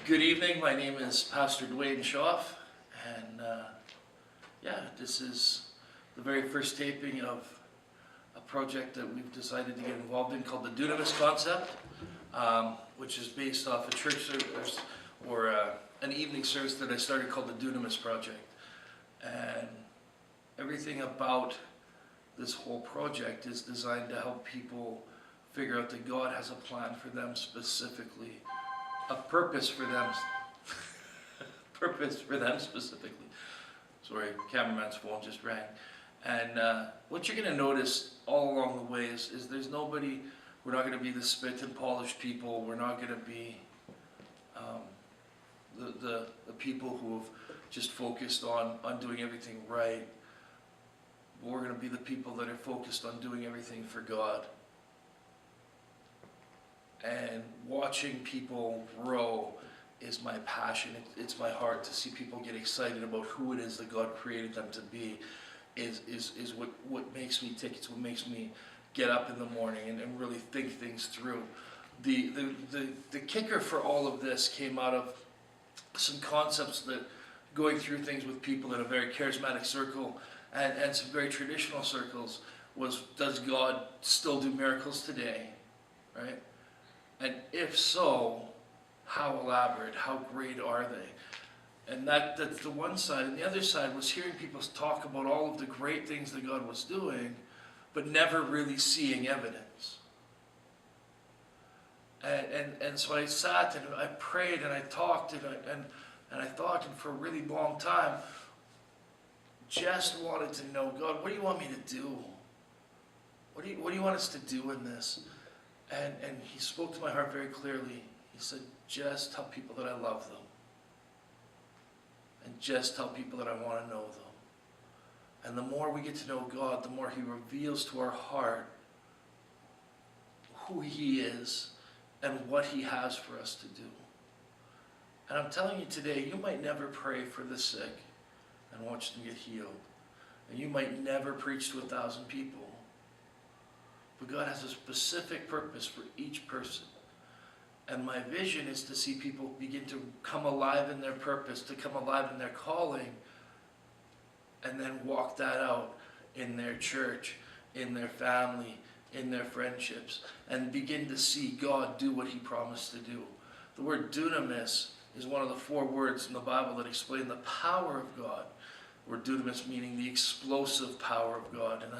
Good evening, my name is Pastor Dwayne Schaff, and this is the very first taping of a project that we've decided to get involved in called the Dunamis concept, which is based off a church service or an evening service that I started called the Dunamis project. And everything about this whole project is designed to help people figure out that God has a plan for them specifically. A purpose for them, specifically. Sorry, cameraman's phone just rang. And what you're going to notice all along the way is there's nobody, we're not going to be the spit and polished people, we're not going to be the people who have just focused on doing everything right. We're going to be the people that are focused on doing everything for God. And watching people grow is my passion. It's my heart to see people get excited about who it is that God created them to be. Is what makes me tick. It's what makes me get up in the morning and really think things through. The kicker for all of this came out of some concepts that going through things with people in a very charismatic circle and some very traditional circles was, does God still do miracles today? Right? And if so, how elaborate, how great are they? And that's the one side. And the other side was hearing people talk about all of the great things that God was doing, but never really seeing evidence. And so I sat and I prayed and I talked and I thought, and for a really long time, just wanted to know, God, what do you want me to do? What do you want us to do in this? And he spoke to my heart very clearly. He said, just tell people that I love them. And just tell people that I want to know them. And the more we get to know God, the more he reveals to our heart who he is and what he has for us to do. And I'm telling you today, you might never pray for the sick and watch them get healed. And you might never preach to 1,000 people. But God has a specific purpose for each person. And my vision is to see people begin to come alive in their purpose, to come alive in their calling, and then walk that out in their church, in their family, in their friendships, and begin to see God do what he promised to do. The word dunamis is one of the 4 words in the Bible that explain the power of God. The word dunamis meaning the explosive power of God. And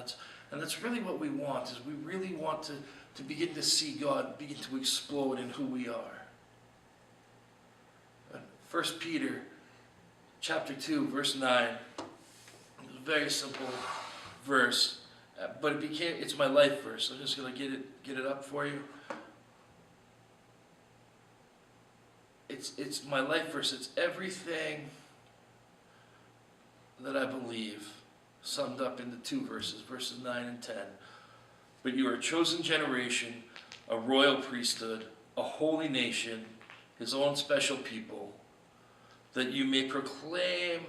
that's really what we want, is we really want to begin to see God begin to explode in who we are. 1 Peter chapter 2, verse 9. It's a very simple verse, but it's my life verse. I'm just going to get it up for you. It's my life verse. It's everything that I believe, summed up into 2 verses, verses 9 and 10. But you are a chosen generation, a royal priesthood, a holy nation, his own special people, that you may proclaim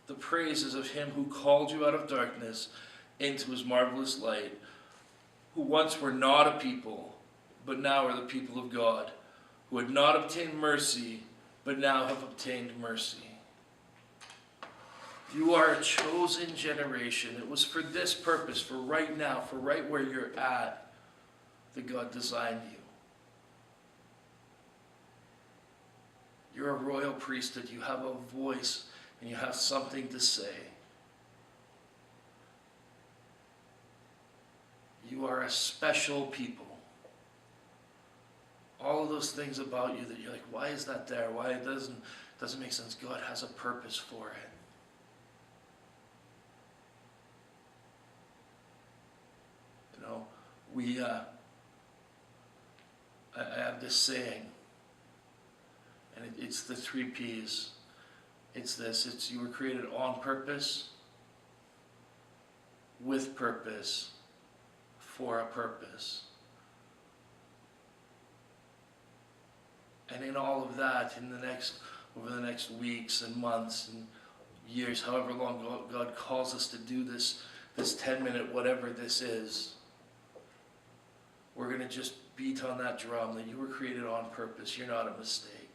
the praises of him who called you out of darkness into his marvelous light, who once were not a people, but now are the people of God, who had not obtained mercy, but now have obtained mercy. You are a chosen generation. It was for this purpose, for right now, for right where you're at, that God designed you. You're a royal priesthood. You have a voice and you have something to say. You are a special people. All of those things about you that you're like, why is that there? Why it doesn't make sense. God has a purpose for it. I have this saying, and it's the 3 P's. It's you were created on purpose, with purpose, for a purpose. And in all of that, over the next weeks and months and years, however long God calls us to do this 10-minute whatever this is, we're going to just beat on that drum that you were created on purpose. You're not a mistake.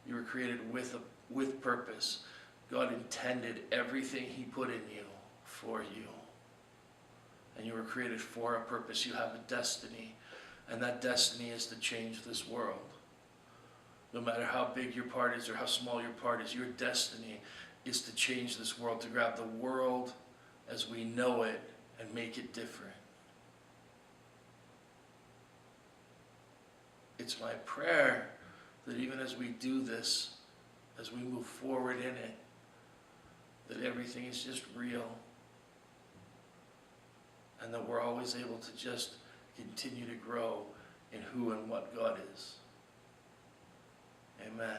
You were created with purpose. God intended everything he put in you for you. And you were created for a purpose. You have a destiny. And that destiny is to change this world. No matter how big your part is or how small your part is, your destiny is to change this world, to grab the world as we know it and make it different. It's my prayer that even as we do this, as we move forward in it, that everything is just real, and that we're always able to just continue to grow in who and what God is. Amen.